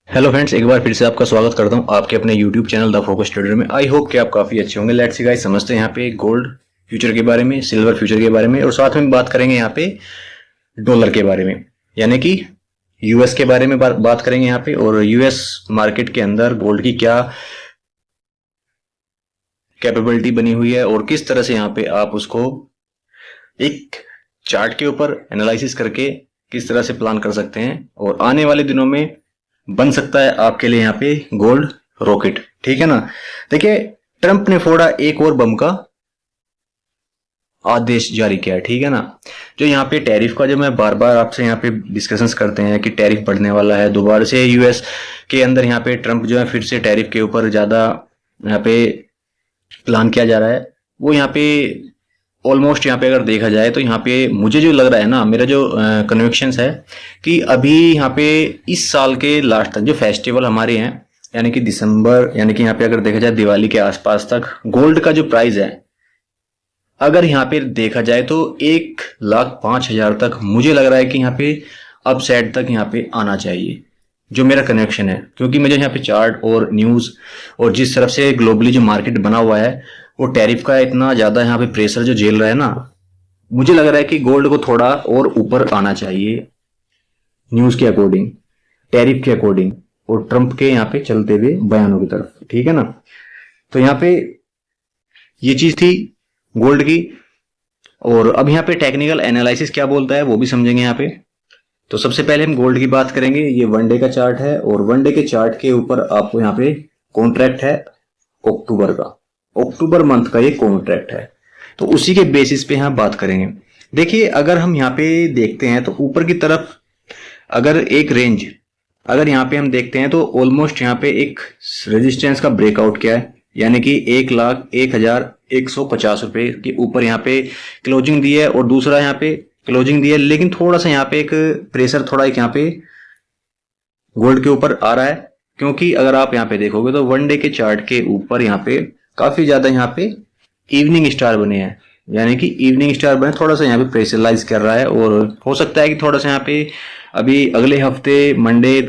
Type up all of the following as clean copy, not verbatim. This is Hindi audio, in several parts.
हेलो फ्रेंड्स, एक बार फिर से आपका स्वागत करता हूं आपके अपने YouTube channel the focus trader में। आई होप कि आप काफी अच्छे होंगे। लेट्स सी गाइस, समझते हैं यहाँ पे गोल्ड फ्यूचर के बारे में, सिल्वर फ्यूचर के बारे में, और साथ में बात करेंगे यहाँ पे डॉलर के बारे में, यानी कि यूएस के बारे में बात करेंगे यहाँ पे। और यूएस मार्केट के अंदर गोल्ड की क्या कैपेबिलिटी बनी हुई है और किस तरह से यहाँ पे आप उसको एक चार्ट के ऊपर एनालिसिस करके किस तरह से प्लान कर सकते हैं, और आने वाले दिनों में बन सकता है आपके लिए यहाँ पे गोल्ड रॉकेट। ठीक है ना। देखिए, ट्रंप ने फोड़ा एक और बम का आदेश जारी किया है। ठीक है ना। जो यहाँ पे टैरिफ का, जो मैं बार बार आपसे यहाँ पे डिस्कशंस करते हैं कि टैरिफ बढ़ने वाला है दोबारा से यूएस के अंदर, यहाँ पे ट्रंप जो है फिर से टैरिफ के ऊपर ज्यादा यहाँ पे प्लान किया जा रहा है। वो यहाँ पे ऑलमोस्ट यहाँ पे अगर देखा जाए तो यहाँ पे मुझे जो लग रहा है ना, मेरा जो कन्विक्शंस है कि अभी यहाँ पे इस साल के लास्ट तक जो फेस्टिवल हमारे हैं, यानी कि दिसंबर, यानी कि यहाँ पे अगर देखा जाए दिवाली के आसपास तक गोल्ड का जो प्राइस है, अगर यहाँ पे देखा जाए तो 1,05,000 तक मुझे लग रहा है कि यहाँ पे अपसाइड तक यहाँ पे आना चाहिए, जो मेरा कनेक्शन है। क्योंकि मुझे यहाँ पे चार्ट और न्यूज और जिस तरफ से ग्लोबली जो मार्केट बना हुआ है, वो टैरिफ का इतना ज्यादा यहाँ पे प्रेशर जो झेल रहा है ना, मुझे लग रहा है कि गोल्ड को थोड़ा और ऊपर आना चाहिए न्यूज के अकॉर्डिंग, टैरिफ के अकॉर्डिंग और ट्रंप के यहाँ पे चलते हुए बयानों की तरफ। ठीक है ना। तो यहाँ पे ये चीज थी गोल्ड की। और अब यहाँ पे टेक्निकल एनालिसिस क्या बोलता है वो भी समझेंगे यहाँ पे। तो सबसे पहले हम गोल्ड की बात करेंगे। ये वन डे का चार्ट है और वन डे के चार्ट के ऊपर आपको यहाँ पे कॉन्ट्रैक्ट है अक्टूबर का, अक्टूबर मंथ का ये कॉन्ट्रैक्ट है। तो उसी के बेसिस पे यहाँ बात करेंगे। देखिए, अगर हम यहाँ पे देखते हैं तो ऊपर की तरफ अगर एक रेंज, अगर यहाँ पे हम देखते हैं तो ऑलमोस्ट यहाँ पे एक रेजिस्टेंस का ब्रेकआउट किया है, यानी कि 1,01,150 रुपए के ऊपर यहाँ पे क्लोजिंग दी है और दूसरा यहाँ पे क्लोजिंग दी है। लेकिन थोड़ा सा यहाँ पे एक प्रेशर थोड़ा एक यहाँ पे गोल्ड के ऊपर आ रहा है, क्योंकि अगर आप यहाँ पे देखोगे तो वन डे के चार्ट के ऊपर यहाँ पे काफी ज्यादा यहाँ पे इवनिंग स्टार बने हैं, यानी कि इवनिंग स्टार बने, थोड़ा सा यहाँ पे प्रेशराइज कर रहा है। और हो सकता है कि थोड़ा सा यहाँ पे अभी अगले हफ्ते मंडे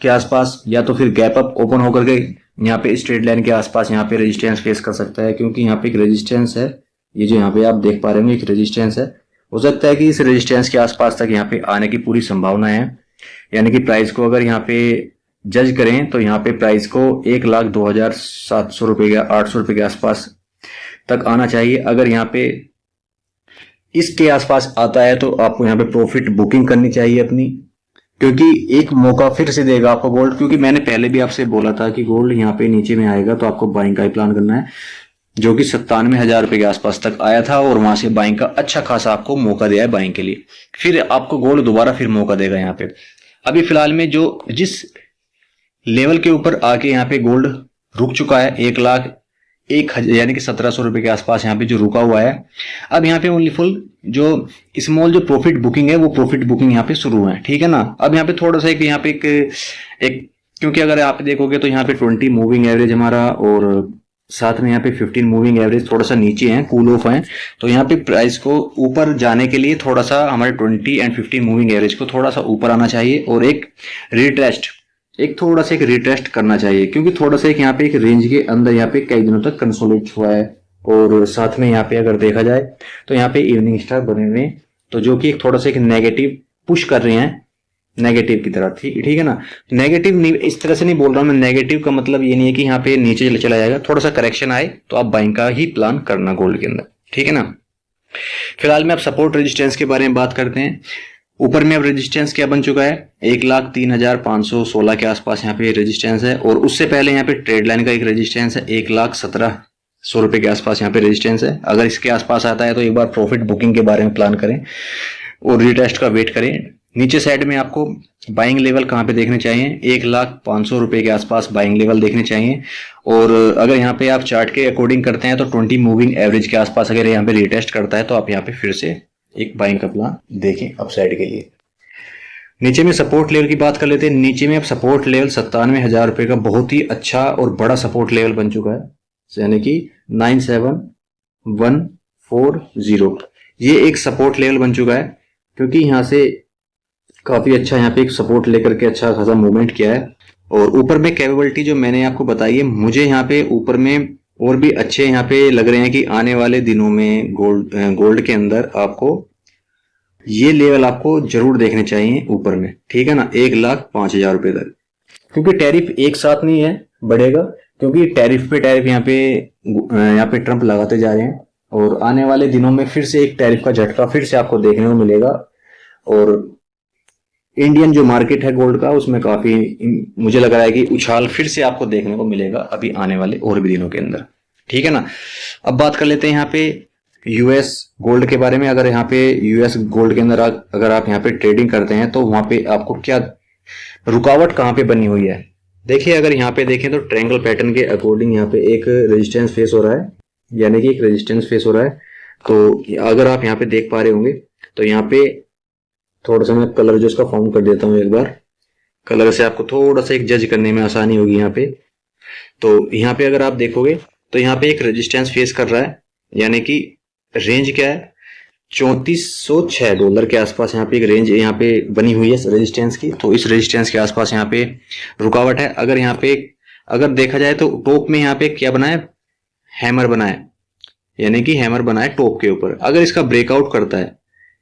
के आसपास या तो फिर गैप अप ओपन होकर के यहाँ पे स्ट्रेट लाइन के आसपास यहाँ पे रेजिस्टेंस फेस कर सकता है, क्योंकि यहाँ पे एक रेजिस्टेंस है, ये जो यहाँ पे आप देख पा रहे होंगे एक रेजिस्टेंस है। हो सकता है कि इस रेजिस्टेंस के आसपास तक यहाँ पे आने की पूरी संभावना है, यानी कि प्राइस को अगर यहाँ पे जज करें तो यहाँ पे प्राइस को 1,02,700 रुपए या 800 रुपए के आसपास तक आना चाहिए। अगर यहाँ पे इसके आसपास आता है तो आपको यहाँ पे प्रॉफिट बुकिंग करनी चाहिए अपनी, क्योंकि एक मौका फिर से देगा आपको गोल्ड। क्योंकि मैंने पहले भी आपसे बोला था कि गोल्ड यहाँ पे नीचे में आएगा तो आपको बाइंग का ही प्लान करना है, जो कि 97,000 रुपए के आसपास तक आया था और वहां से बाइंग का अच्छा खासा आपको मौका दिया है बाइंग के लिए। फिर आपको गोल्ड दोबारा फिर मौका देगा यहाँ पे। अभी फिलहाल में जो जिस लेवल के ऊपर आके यहाँ पे गोल्ड रुक चुका है, 1,01,000 यानी कि 1,700 रुपए के आसपास यहाँ पे जो रुका हुआ है, अब यहाँ पे ओनली फुल जो स्मॉल जो प्रॉफिट बुकिंग है वो प्रॉफिट बुकिंग यहाँ पे शुरू है। ठीक है ना। अब यहाँ पे थोड़ा सा एक यहाँ पे एक क्योंकि अगर आप देखोगे तो यहाँ पे 20 मूविंग एवरेज हमारा और साथ में यहाँ पे 15 मूविंग एवरेज थोड़ा सा नीचे है, कूल ऑफ है। तो यहाँ पे प्राइस को ऊपर जाने के लिए थोड़ा सा हमारे 20 एंड 15 मूविंग एवरेज को थोड़ा सा ऊपर आना चाहिए और एक थोड़ा सा एक रिटेस्ट करना चाहिए, क्योंकि थोड़ा सा एक यहाँ पे एक रेंज के अंदर यहाँ पे कई दिनों तक कंसोलिडेट हुआ है। और साथ में यहाँ पे अगर देखा जाए तो यहाँ पे इवनिंग स्टार बने हुए हैं, तो जो कि एक थोड़ा सा एक नेगेटिव पुश कर रहे हैं नेगेटिव की तरफ। ठीक है ना। नेगेटिव इस तरह से नहीं बोल रहा हूं मैं, नेगेटिव का मतलब ये नहीं है कि यहाँ पे नीचे चला जाएगा, थोड़ा सा करेक्शन आए तो आप बाइंग का ही प्लान करना गोल्ड के अंदर। ठीक है ना। फिलहाल में आप सपोर्ट रेजिस्टेंस के बारे में बात करते हैं। ऊपर में अब रेजिस्टेंस क्या बन चुका है, 1,03,516 के आसपास यहाँ पे रेजिस्टेंस है। और उससे पहले यहाँ पे ट्रेड लाइन का एक रेजिस्टेंस है, 1,17,100 रुपए के आसपास यहाँ पे रेजिस्टेंस है। अगर इसके आसपास आता है तो एक बार प्रॉफिट बुकिंग के बारे में प्लान करें और रिटेस्ट का वेट करें। नीचे साइड में आपको बाइंग लेवल कहाँ पे देखने चाहिए, 1,05,000 रुपए के आसपास बाइंग लेवल देखने चाहिए। और अगर यहाँ पे आप चार्ट के अकॉर्डिंग करते हैं तो 20 मूविंग एवरेज के आसपास अगर यहाँ पे रिटेस्ट करता है तो आप यहाँ पे फिर से एक बाइंग का प्लान देखें अपसाइड के लिए। नीचे में सपोर्ट लेवल की बात कर लेते हैं। नीचे में अब सपोर्ट लेवल 97,000 रुपए का बहुत ही अच्छा और बड़ा सपोर्ट लेवल बन चुका है, यानी कि 97,140 ये एक सपोर्ट लेवल बन चुका है, क्योंकि यहाँ से काफी अच्छा यहाँ पे एक सपोर्ट लेकर के अच्छा खासा मूवमेंट किया है। और ऊपर में कैपेबिलिटी जो मैंने आपको बताई है, मुझे यहाँ पे ऊपर में और भी अच्छे यहाँ पे लग रहे हैं कि आने वाले दिनों में गोल्ड के अंदर आपको ये लेवल आपको जरूर देखने चाहिए ऊपर में, ठीक है ना, 1,05,000 रुपए तक। क्योंकि टैरिफ एक साथ नहीं है बढ़ेगा, क्योंकि टैरिफ पे टैरिफ यहाँ पे ट्रम्प लगाते जा रहे हैं, और आने वाले दिनों में फिर से एक टैरिफ का झटका फिर से आपको देखने को मिलेगा। और इंडियन जो मार्केट है गोल्ड का, उसमें काफी मुझे लग रहा है कि उछाल फिर से आपको देखने को मिलेगा अभी आने वाले और भी दिनों के अंदर, ठीक है ना। अब बात कर लेते हैं यहाँ पे यूएस गोल्ड के बारे में। अगर यहाँ पे यूएस गोल्ड के अंदर अगर आप यहाँ पे ट्रेडिंग करते हैं तो वहां पे आपको क्या रुकावट कहाँ पे बनी हुई है। देखिए, अगर यहाँ पे देखें तो ट्रायंगल पैटर्न के अकॉर्डिंग यहाँ पे एक रेजिस्टेंस फेस हो रहा है, यानी कि एक रेजिस्टेंस फेस हो रहा है। तो अगर आप यहाँ पे देख पा रहे होंगे तो यहाँ पे थोड़ा सा मैं कलर जो इसका फॉर्म कर देता हूँ एक बार, कलर से आपको थोड़ा सा एक जज करने में आसानी होगी यहाँ पे। तो यहाँ पे अगर आप देखोगे तो यहाँ पे एक रेजिस्टेंस फेस कर रहा है, यानी कि रेंज क्या है, $3406 के आसपास यहाँ पे एक रेंज यहाँ पे बनी हुई है रेजिस्टेंस की। तो इस रेजिस्टेंस के आसपास यहाँ पे रुकावट है। अगर यहाँ पे अगर देखा जाए तो टॉप में यहाँ पे क्या बना है, हैमर बना है, यानी कि हैमर बना है टॉप के ऊपर। अगर इसका ब्रेकआउट करता है,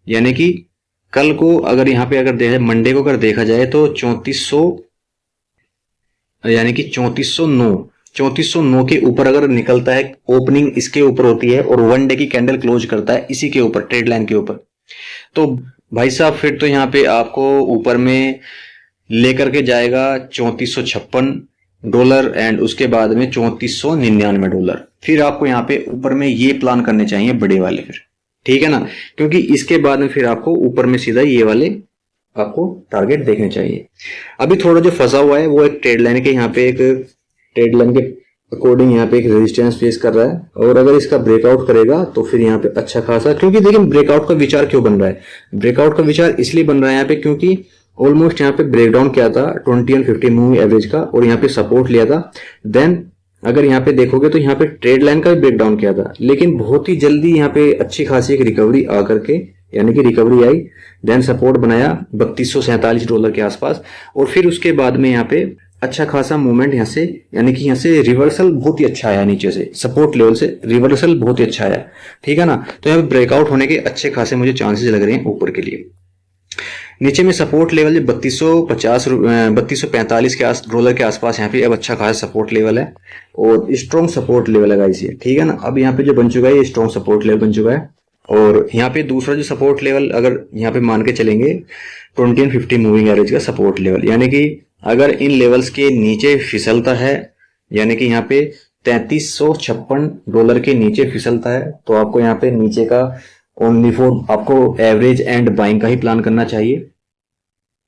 यानी कि कल को अगर यहाँ पे अगर देखा मंडे को अगर देखा जाए तो 3400 यानी कि 3409 के ऊपर अगर निकलता है, ओपनिंग इसके ऊपर होती है और वन डे की कैंडल क्लोज करता है इसी के ऊपर, ट्रेड लाइन के ऊपर, तो भाई साहब फिर तो यहाँ पे आपको ऊपर में लेकर के जाएगा $3456 एंड उसके बाद में $3499। फिर आपको यहाँ पे ऊपर में ये प्लान करने चाहिए बड़े वाले फिर, ठीक है ना, क्योंकि इसके बाद में फिर आपको ऊपर में सीधा ये वाले आपको टारगेट देखने चाहिए। अभी थोड़ा जो फंसा हुआ है वो एक ट्रेड लाइन के यहाँ पे एक ट्रेड लाइन के अकॉर्डिंग यहाँ पे एक रेजिस्टेंस फेस कर रहा है, और अगर इसका ब्रेकआउट करेगा तो फिर यहाँ पे अच्छा खासा, क्योंकि देखिए ब्रेकआउट का विचार क्यों बन रहा है, ब्रेकआउट का विचार इसलिए बन रहा है यहाँ पे क्योंकि ऑलमोस्ट यहाँ पे ब्रेकडाउन किया था 20 एंड 50 मूविंग एवरेज का, और यहाँ पे सपोर्ट लिया था। देन अगर यहाँ पे देखोगे तो यहाँ पे ट्रेड लाइन का भी ब्रेकडाउन किया था, लेकिन बहुत ही जल्दी यहाँ पे अच्छी खासी एक रिकवरी आकर के, यानी कि रिकवरी आई, देन सपोर्ट बनाया $3247 के आसपास, और फिर उसके बाद में यहाँ पे अच्छा खासा मूवमेंट यहाँ से, यानी कि यहाँ से रिवर्सल बहुत ही अच्छा आया, नीचे से सपोर्ट लेवल से रिवर्सल बहुत ही अच्छा आया, ठीक है ना। तो यहाँ पे ब्रेकआउट होने के अच्छे खासे मुझे चांसेस लग रहे हैं ऊपर के लिए। नीचे में सपोर्ट लेवल जो $3245 के डॉलर के आसपास यहाँ पे अब अच्छा खासा सपोर्ट लेवल है, और स्ट्रॉन्ग सपोर्ट लेवल है गाइस ये, ठीक है ना। अब यहाँ पे जो बन चुका है ये स्ट्रॉन्ग सपोर्ट लेवल बन चुका है। और यहाँ पे दूसरा जो सपोर्ट लेवल अगर यहाँ पे मान के चलेंगे 20 एंड 50 मूविंग एवरेज का सपोर्ट लेवल, यानी कि अगर इन लेवल्स के नीचे फिसलता है, यानी कि यहाँ पे $3356 के नीचे फिसलता है, तो आपको यहाँ पे नीचे का ओनली फॉर आपको एवरेज एंड बाइंग का ही प्लान करना चाहिए।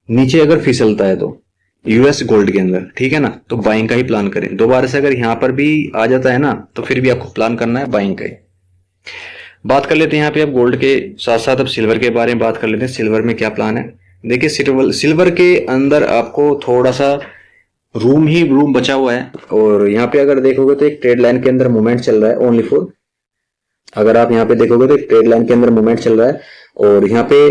नीचे अगर फिसलता है तो यूएस गोल्ड के अंदर, ठीक है ना, तो बाइंग का ही प्लान करें। दोबारा से अगर यहाँ पर भी आ जाता है ना तो फिर भी आपको प्लान करना है बाइंग का ही। बात कर लेते हैं यहाँ पे अब गोल्ड के साथ साथ अब सिल्वर के बारे में बात कर लेते हैं। सिल्वर में क्या प्लान है, देखिए सिल्वर के अंदर आपको थोड़ा सा रूम बचा हुआ है, और यहाँ पे अगर देखोगे तो एक ट्रेड लाइन के अंदर मूवमेंट चल रहा है ओनली फॉर, अगर आप यहाँ पे देखोगे तो एक ट्रेड लाइन के अंदर मूवमेंट चल रहा है, और यहाँ पे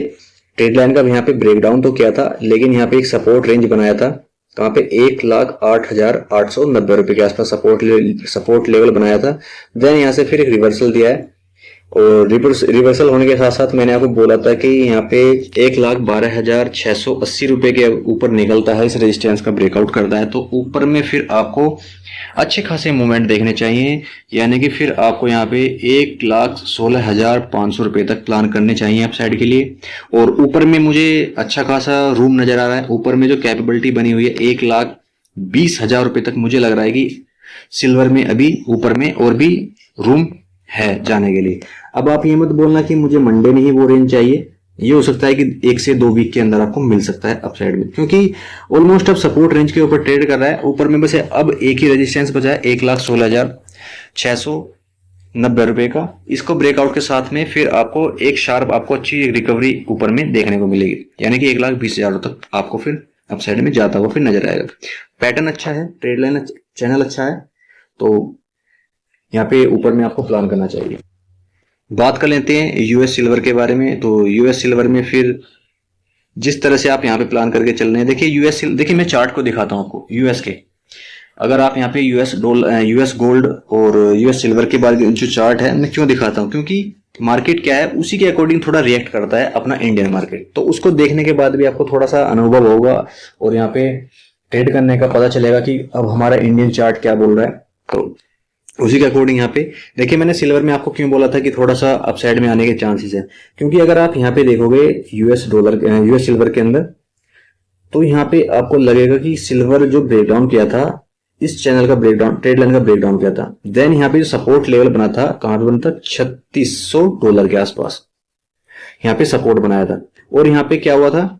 ट्रेड लाइन का यहाँ पे ब्रेकडाउन तो किया था, लेकिन यहाँ पे एक सपोर्ट रेंज बनाया था, कहाँ पे 1,08,890 के आसपास सपोर्ट लेवल बनाया था। देन यहाँ से फिर एक रिवर्सल दिया है, और रिवर्सल होने के साथ साथ मैंने आपको बोला था कि यहाँ पे 1,12,680 के ऊपर निकलता है, इस रेजिस्टेंस का ब्रेकआउट करता है तो ऊपर में फिर आपको अच्छे खासे मूवमेंट देखने चाहिए, यानी कि फिर आपको यहाँ पे 1,16,500 तक प्लान करने चाहिए अप साइड के लिए। और ऊपर में मुझे अच्छा खासा रूम नजर आ रहा है, ऊपर में जो कैपेबिलिटी बनी हुई है 1,20,000 तक मुझे लग रहा है कि सिल्वर में अभी ऊपर में और भी रूम है जाने के लिए। अब आप ये मत बोलना कि मुझे मंडे में ही वो रेंज चाहिए, ये हो सकता है कि 1 से 2 वीक के अंदर आपको मिल सकता है अपसाइड में, क्योंकि ऑलमोस्ट अब सपोर्ट रेंज के ऊपर ट्रेड कर रहा है। ऊपर में बस अब एक ही रेजिस्टेंस बचा है 1,16,690 का, इसको ब्रेकआउट के साथ में फिर आपको एक शार्प आपको अच्छी रिकवरी ऊपर में देखने को मिलेगी, यानी कि 1,20,000 तक आपको फिर अपसाइड में जाता हुआ फिर नजर आएगा। पैटर्न अच्छा है, ट्रेड लाइन चैनल अच्छा है, तो यहाँ पे ऊपर में आपको प्लान करना चाहिए। बात कर लेते हैं यूएस सिल्वर के बारे में। तो यूएस सिल्वर में फिर जिस तरह से आप यहाँ पे प्लान करके चल रहे हैं, देखिए यूएस, देखिए मैं चार्ट को दिखाता हूँ आपको यूएस के। अगर आप यहाँ पे यूएस गोल्ड और यूएस सिल्वर के बाद जो चार्ट है, मैं क्यों दिखाता हूँ, क्योंकि मार्केट क्या है उसी के अकॉर्डिंग थोड़ा रिएक्ट करता है अपना इंडियन मार्केट। तो उसको देखने के बाद भी आपको थोड़ा सा अनुभव होगा और यहाँ पे ट्रेड करने का पता चलेगा कि अब हमारा इंडियन चार्ट क्या बोल रहा है। तो उसी के अकॉर्डिंग यहाँ पे देखिए, मैंने सिल्वर में आपको क्यों बोला था कि थोड़ा सा अपसाइड में आने के चांसेस है, क्योंकि अगर आप यहाँ पे देखोगे यूएस सिल्वर के अंदर, तो यहाँ पे आपको लगेगा कि सिल्वर जो ब्रेकडाउन किया था, इस चैनल का ब्रेकडाउन, ट्रेड लाइन का ब्रेकडाउन किया था, देन यहाँ पे जो सपोर्ट लेवल बना था, कहां पे बना था, $3600 के आसपास यहाँ पे सपोर्ट बनाया था। और यहाँ पे क्या हुआ था,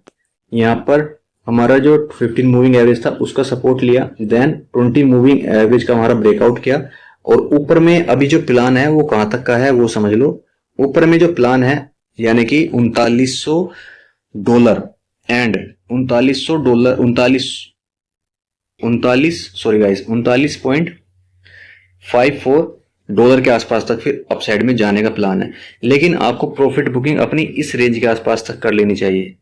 यहाँ पर हमारा जो 15 मूविंग एवरेज था उसका सपोर्ट लिया, देन 20 मूविंग एवरेज का हमारा ब्रेकआउट किया। और ऊपर में अभी जो प्लान है वो कहां तक का है वो समझ लो। ऊपर में जो प्लान है यानी कि $3900 एंड $39.54 के आसपास तक फिर अपसाइड में जाने का प्लान है। लेकिन आपको प्रॉफिट बुकिंग अपनी इस रेंज के आसपास तक कर लेनी चाहिए।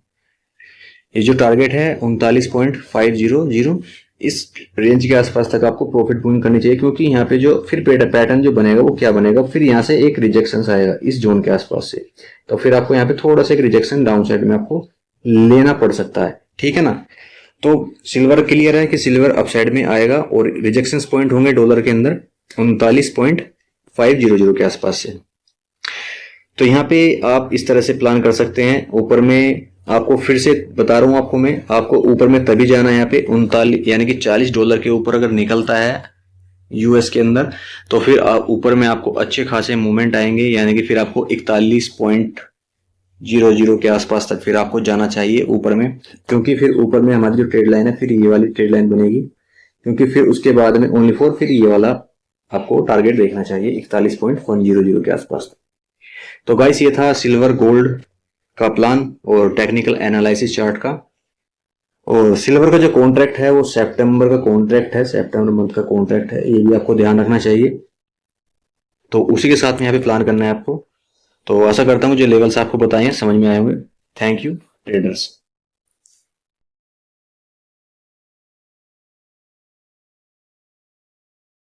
ये जो टारगेट है 39.500, इस रेंज के आसपास तक आपको प्रॉफिट बुकिंग करनी चाहिए, क्योंकि यहाँ पे जो फिर पैटर्न जो बनेगा वो क्या बनेगा, फिर यहाँ से एक रिजेक्शन आएगा इस जोन के आसपास से, तो फिर आपको यहाँ पे थोड़ा सा एक रिजेक्शन डाउन साइड में आपको लेना पड़ सकता है, ठीक है ना। तो सिल्वर क्लियर है कि सिल्वर अपसाइड में आएगा और रिजेक्शन पॉइंट होंगे डॉलर के अंदर 39.500 के आसपास से। तो यहाँ पे आप इस तरह से प्लान कर सकते हैं। ऊपर में आपको फिर से बता रहा हूं, आपको ऊपर में तभी जाना है यहाँ पे 39 यानी कि $40 के ऊपर अगर निकलता है यूएस के अंदर, तो फिर ऊपर में आपको अच्छे खासे मूवमेंट आएंगे, यानी कि फिर आपको 41.00 के आसपास तक फिर आपको जाना चाहिए ऊपर में, क्योंकि फिर ऊपर में हमारी जो ट्रेड लाइन है फिर ये वाली ट्रेड लाइन बनेगी, क्योंकि फिर उसके बाद में ओनली फॉर फिर ये वाला आपको टारगेट देखना चाहिए 41.100 के आसपास। तो गाइस ये था सिल्वर गोल्ड का प्लान और टेक्निकल एनालिसिस चार्ट का। और सिल्वर का जो कॉन्ट्रैक्ट है वो सितंबर का कॉन्ट्रैक्ट है, सितंबर मंथ का कॉन्ट्रैक्ट है, ये भी आपको ध्यान रखना चाहिए। तो उसी के साथ में यहाँ पे प्लान करना है आपको। तो आशा करता हूँ जो लेवल्स आपको बताए हैं समझ में आए होंगे। Thank you traders.